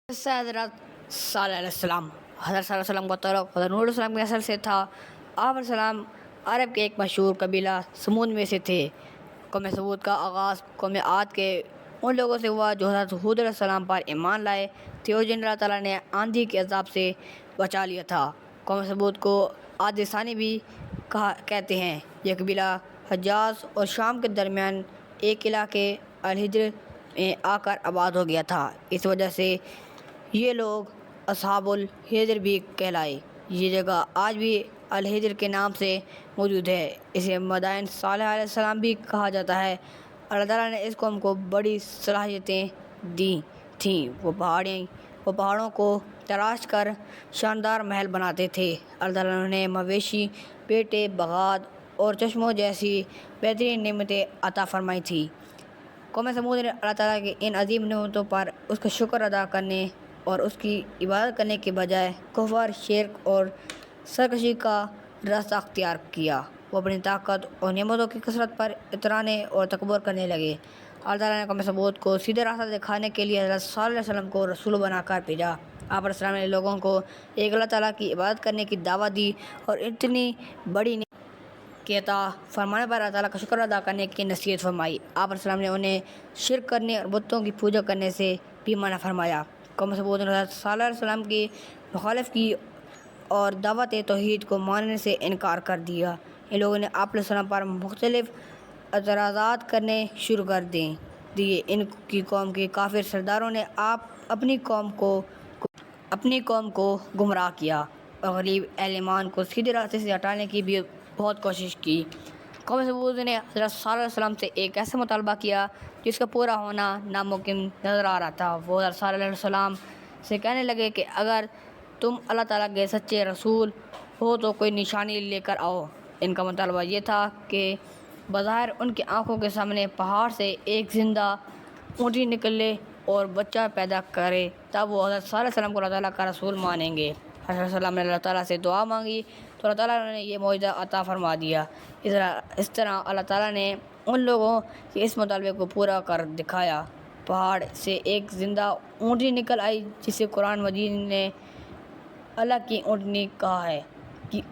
से हज़रत सल्लल्लाहु अलैहि वसल्लम हज़रत सल्लल्लाहु अलैहि वसल्लम का ताल्लुक़ हज़रत नूह अलैहि सलाम की नस्ल से था। आप सलाम अरब के एक मशहूर कबीला समूद में से थे। कौम समूद का आगाज़ कौम आद के उन लोगों से हुआ जो हज़रत हूद अलैहि सलाम पर ईमान लाए थे और जिन्हें अल्लाह ताला ने आंधी के अज़ाब से बचा लिया था। कौम समूद को आद सानी भी कहते हैं। यह कबीला हजाज और शाम के दरमियान एक इलाके अल-हिज्र में आकर आबाद हो गया था। इस वजह से ये लोग असहाबुल हिज्र भी कहलाए। ये जगह आज भी अल-हिज्र के नाम से मौजूद है। इसे मदाइन सालेह अलैहिस्सलाम भी कहा जाता है। अल्लाह ताला ने इस कौम को बड़ी सलाहियतें दी थीं। वो पहाड़ों को तराश कर शानदार महल बनाते थे। अल्लाह ताला ने उन्हें मवेशी, बेटे, बगात और चश्मों जैसी बेहतरीन नेमतें अता फरमाई थी। कौम समूद ने अल्लाह ताला की इन अजीम नेमतों पर उसका शुक्र अदा करने और उसकी इबादत करने के बजाय कुफ्र, शिर्क और सरकशी का रास्ता अख्तियार किया। वो अपनी ताकत और नेमतों की कसरत पर इतराने और तकब्बुर करने लगे। अल्लाह ताला ने कौम समूद को सीधे रास्ता दिखाने के लिए हज़रत सल्लल्लाहु अलैहि वसल्लम को रसूल बनाकर भेजा। आप अलैहिस्सलाम ने लोगों को एक अल्लाह ताला की इबादत करने की दावत दी और इतनी बड़ी के अता फरमाने पर अल्लाह ताला का शुक्र अदा करने की नसीहत फरमाई। आप अलैहिस्सलाम ने उन्हें शिर्क करने और बुतों की पूजा करने से भी मना फरमाया। कौम समूद ने हज़रत सल्लल्लाहु अलैहि वसल्लम की मुखालिफ की और दावत तौहीद को मानने से इनकार कर दिया। इन लोगों ने आप अलैहिस्सलाम पर मुख्तलिफ एतराज़ात करने शुरू कर दिए। इनकी कौम के काफिर सरदारों ने अपनी कौम को गुमराह किया और गरीब अहले ईमान को सीधे रास्ते से हटाने की भी बहुत कोशिश की। कौम समूद ने हज़रत सल्लल्लाहु अलैहि वसल्लम से एक ऐसा मुतालबा किया जिसका पूरा होना नामुमकिन नज़र आ रहा था। वो हज़रत सल्लल्लाहु अलैहि वसल्लम से कहने लगे कि अगर तुम अल्लाह ताला के सच्चे रसूल हो तो कोई निशानी लेकर आओ। इनका मुतालबा ये था कि बज़ाहिर उनकी आंखों के सामने पहाड़ से एक ज़िंदा ऊँटनी निकले और बच्चा पैदा करे, तब वो हज़रत सल्लल्लाहु अलैहि वसल्लम को अल्लाह ताला का रसूल मानेंगे। हज़रत सल्लल्लाहु ने अल्लाह ताला से दुआ मांगी तो अल्लाह ताला ने ये मौजज़ा अता फरमा दिया। इस तरह अल्लाह ताला ने उन लोगों के इस मुतालबे को पूरा कर दिखाया। पहाड़ से एक ज़िंदा ऊँटनी निकल आई जिसे कुरान मजीद ने अल्लाह की ऊँटनी कहा है कि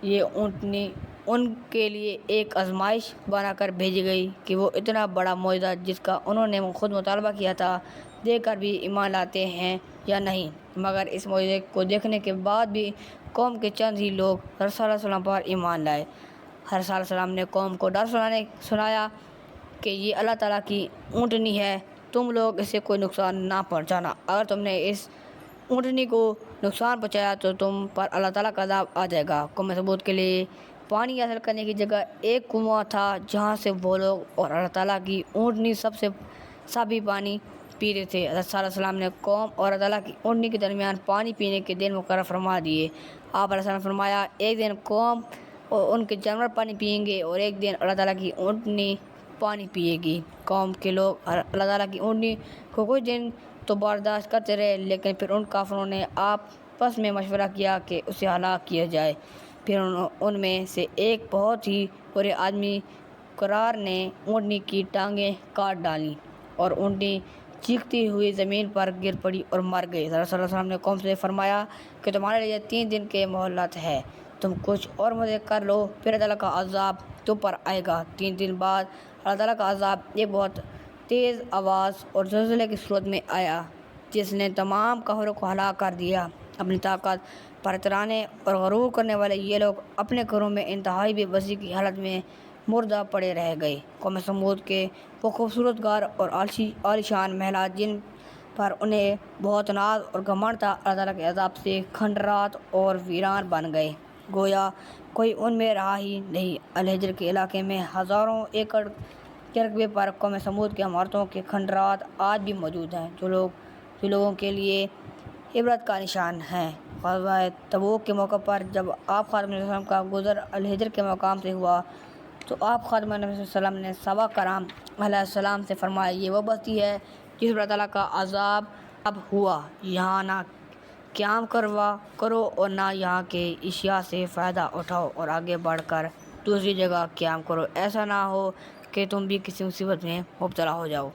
ये ऊँटनी उनके लिए एक आजमाइश बनाकर भेजी गई कि वो इतना बड़ा मौजज़ा जिसका उन्होंने खुद मुतालबा किया था देखकर भी ईमान लाते हैं या नहीं। मगर इस मौजज़े को देखने के बाद भी कौम के चंद ही लोग हज़रत सल्लल्लाहु अलैहि वसल्लम पर ईमान लाए। हज़रत सल्लल्लाहु अलैहि वसल्लम ने कौम को डर सुनाया कि ये अल्लाह ताला की ऊँटनी है, तुम लोग इसे कोई नुकसान ना पहुँचाना। अगर तुमने इस ऊँटनी को नुकसान पहुँचाया तो तुम पर अल्लाह ताला का अज़ाब आ जाएगा। कौम समूद के लिए पानी हासिल करने की जगह एक कुआं था जहाँ से वो लोग और अल्लाह ताला की ऊँटनी सबसे साफ़ी पानी पी रहे थे। हज़रत सल्लल्लाहु अलैहि वसल्लम ने कौम और अल्लाह ताला की ऊँटनी के दरमियान पानी पीने के दिन मुकर्रर फरमा दिए। आप अलैहिस्सलाम ने फरमाया, एक दिन कौम और उनके जानवर पानी पिएंगे और एक दिन अल्लाह ताला की ऊँटनी पानी पिएगी। कौम के लोग अल्लाह ताला की ऊँटनी को कुछ दिन तो बर्दाश्त करते रहे, लेकिन फिर उन काफिरों ने आपस में मशवरा किया कि उसे हलाक किया जाए। फिर उनमें से एक बहुत ही बुरे आदमी करार ने ऊँटनी की टांगें काट डालीं और ऊँटनी चीखती हुई ज़मीन पर गिर पड़ी और मर गई। हज़रत सल्लल्लाहु अलैहि वसल्लम ने कौम से फरमाया कि तुम्हारे लिए 3 दिन के मोहलत है, तुम कुछ और मज़े कर लो, फिर अल्लाह का अज़ाब तुम पर आएगा। 3 दिन बाद अल्लाह ताला का अज़ाब एक बहुत तेज़ आवाज़ और ज़लज़ले की सूरत में आया जिसने तमाम काफिरों को हलाक कर दिया। अपनी ताकत पर इतराने और गरूर करने वाले ये लोग अपने घरों में इंतहाई बेबसी की हालत में मुर्दा पड़े रह गए। कौम समूद के वो खूबसूरत घर और आलीशान महलात जिन पर उन्हें बहुत नाज और घमंड था, अल्लाह ताला के अज़ाब से खंडरात और वीरान बन गए, गोया कोई उनमें रहा ही नहीं। अल-हिज्र के इलाके में हज़ारों एकड़ के रकबे पर कौम समूद के इमारतों के खंडरात आज भी मौजूद हैं जो लोगों के लिए इबरत का निशान है। ग़ज़वा तबूक के मौके पर जब आप खातमुन नबी सल्लल्लाहु अलैहि वसल्लम का गुज़र अल-हिज्र के मकाम से हुआ तो आप खातमुन नबी सल्लल्लाहु अलैहि वसल्लम ने सहाबा कराम अलैहिस्सलाम से फरमाया, ये वो बस्ती है जिस पर अल्लाह ताला का अज़ाब अब हुआ, यहाँ ना क़याम करो और ना यहाँ के इशिया से फ़ायदा उठाओ और आगे बढ़कर दूसरी जगह क़याम करो। ऐसा ना हो कि तुम भी किसी मुसीबत में मुब्तला हो जाओ।